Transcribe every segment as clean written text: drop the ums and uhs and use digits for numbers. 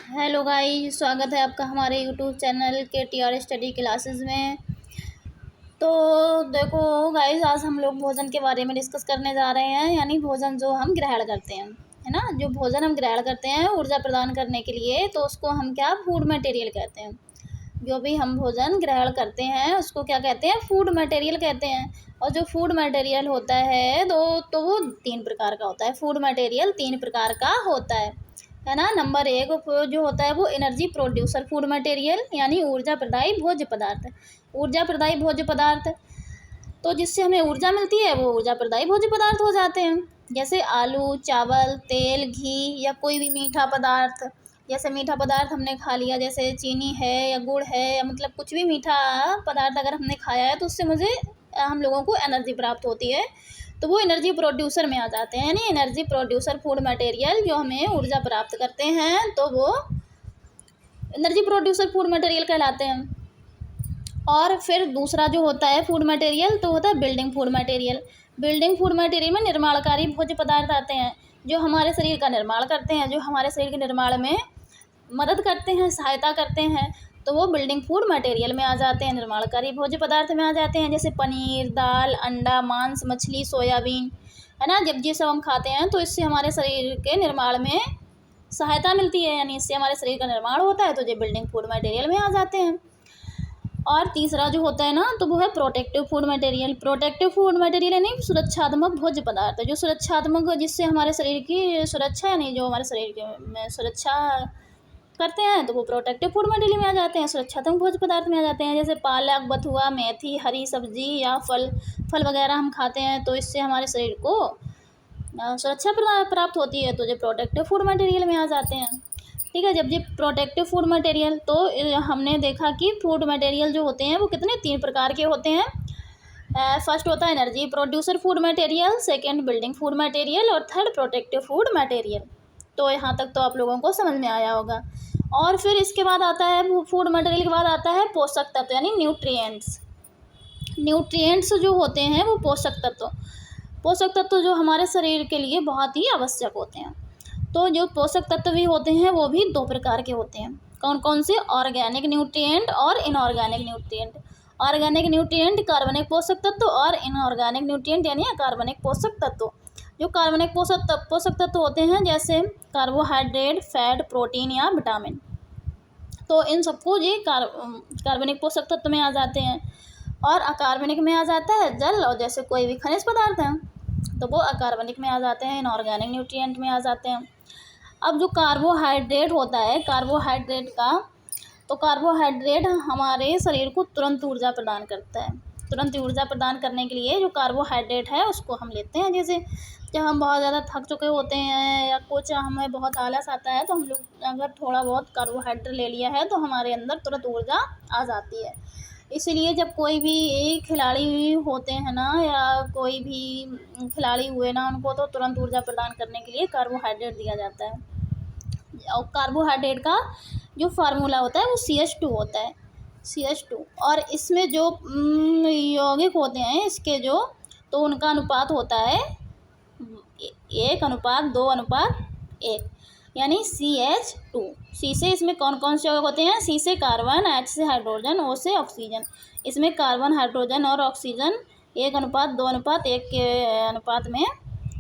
Hello guys, स्वागत है आपका हमारे यूट्यूब चैनल के टीआर स्टडी क्लासेस में। तो देखो गाइस, आज हम लोग भोजन के बारे में डिस्कस करने जा रहे हैं। यानी भोजन जो हम ग्रहण करते हैं, है ना। जो भोजन हम ग्रहण करते हैं ऊर्जा प्रदान करने के लिए, तो उसको हम क्या फूड मटेरियल कहते हैं। जो भी हम भोजन ग्रहण करते हैं उसको क्या कहते हैं, फूड मटेरियल कहते हैं। और जो फूड मटेरियल होता है तो वो 3 प्रकार का होता है। फूड मटेरियल 3 प्रकार का होता है ना। नंबर 1 जो होता है वो एनर्जी प्रोड्यूसर फूड मटेरियल, यानी ऊर्जा प्रदायी भोज्य पदार्थ। ऊर्जा प्रदायी भोज्य पदार्थ तो जिससे हमें ऊर्जा मिलती है वो ऊर्जा प्रदायी भोज्य पदार्थ हो जाते हैं। जैसे आलू, चावल, तेल, घी या कोई भी मीठा पदार्थ। जैसे मीठा पदार्थ हमने खा लिया, जैसे चीनी है या गुड़ है, या मतलब कुछ भी मीठा पदार्थ अगर हमने खाया है तो उससे हम लोगों को एनर्जी प्राप्त होती है। तो वो एनर्जी प्रोड्यूसर में आ जाते हैं। यानी एनर्जी प्रोड्यूसर फूड मटेरियल जो हमें ऊर्जा प्राप्त करते हैं, तो वो एनर्जी प्रोड्यूसर फूड मटेरियल कहलाते हैं। और फिर दूसरा जो होता है फूड मटेरियल, तो होता है building food material. Building food material में निर्माणकारी भोज्य पदार्थ आते हैं, जो हमारे शरीर का निर्माण करते हैं, जो हमारे शरीर के निर्माण में मदद करते हैं, सहायता करते हैं। तो वो बिल्डिंग फूड मटेरियल में आ जाते हैं, निर्माणकारी भोज्य पदार्थ में आ जाते हैं। जैसे पनीर, दाल, अंडा, मांस, मछली, सोयाबीन, है ना। जब ये सब हम खाते हैं तो इससे हमारे शरीर के निर्माण में सहायता मिलती है, यानी इससे हमारे शरीर का निर्माण होता है, तो ये बिल्डिंग फूड मटेरियल में आ जाते हैं। और तीसरा जो होता है ना, तो वो है protective food material. Protective food material यानी सुरक्षात्मक भोज्य पदार्थ, जो सुरक्षात्मक, जिससे हमारे शरीर की सुरक्षा, यानी जो हमारे शरीर के में सुरक्षा करते हैं, तो वो प्रोटेक्टिव फूड मटेरियल में आ जाते हैं, सुरक्षात्मक भोज्य पदार्थ में आ जाते हैं। जैसे पालक, बथुआ, मेथी, हरी सब्जी या फल वगैरह हम खाते हैं, तो इससे हमारे शरीर को सुरक्षा प्राप्त होती है, तो जो प्रोटेक्टिव फूड मटेरियल में आ जाते हैं। ठीक है। जब ये प्रोटेक्टिव फूड मटेरियल, तो हमने देखा कि फूड मटेरियल जो होते हैं वो कितने 3 प्रकार के होते हैं। फर्स्ट होता है energy producer food material, second building food material, और थर्ड प्रोटेक्टिव फूड मटेरियल। तो यहाँ तक तो आप लोगों को समझ में आया होगा। और फिर इसके बाद आता है फूड मटेरियल के बाद आता है पोषक तत्व, यानी न्यूट्रिएंट्स। न्यूट्रिएंट्स जो होते हैं वो पोषक तत्व जो हमारे शरीर के लिए बहुत ही आवश्यक होते हैं। तो जो पोषक तत्व भी होते हैं वो भी 2 प्रकार के होते हैं। कौन कौन से? ऑर्गेनिक न्यूट्रिएंट और इनऑर्गेनिक न्यूट्रिएंट। ऑर्गेनिक न्यूट्रिएंट कार्बनिक पोषक तत्व, और इनऑर्गेनिक न्यूट्रिएंट यानी अकार्बनिक पोषक तत्व। जो कार्बनिक पोषक तत्व होते हैं, जैसे कार्बोहाइड्रेट, फैट, प्रोटीन या विटामिन, तो इन सबको ये कार्बनिक पोषक तत्व में आ जाते हैं। और अकार्बनिक में आ जाता है जल, और जैसे कोई भी खनिज पदार्थ हैं तो वो अकार्बनिक में आ जाते हैं, इनऑर्गेनिक न्यूट्रिएंट में आ जाते हैं। अब जो कार्बोहाइड्रेट होता है, कार्बोहाइड्रेट हमारे शरीर को तुरंत ऊर्जा प्रदान करता है। तुरंत ऊर्जा प्रदान करने के लिए जो कार्बोहाइड्रेट है उसको हम लेते हैं। जैसे जब हम बहुत ज़्यादा थक चुके होते हैं या कुछ हमें बहुत आलस आता है, तो हम लोग अगर थोड़ा बहुत कार्बोहाइड्रेट ले लिया है तो हमारे अंदर तुरंत ऊर्जा आ जाती है। इसलिए जब कोई भी खिलाड़ी होते हैं ना, या कोई भी खिलाड़ी हुए ना, उनको तो तुरंत ऊर्जा प्रदान करने के लिए कार्बोहाइड्रेट दिया जाता है। और कार्बोहाइड्रेट का जो फार्मूला होता है वो CH2 होता है, CH2। और इसमें जो यौगिक होते हैं इसके तो उनका अनुपात होता है 1:2:1, यानी CH2। C से इसमें कौन कौन से यौगिक होते हैं? C से कार्बन, H से हाइड्रोजन, O से ऑक्सीजन। इसमें कार्बन, हाइड्रोजन और ऑक्सीजन 1:2:1 के अनुपात में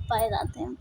पाए जाते हैं।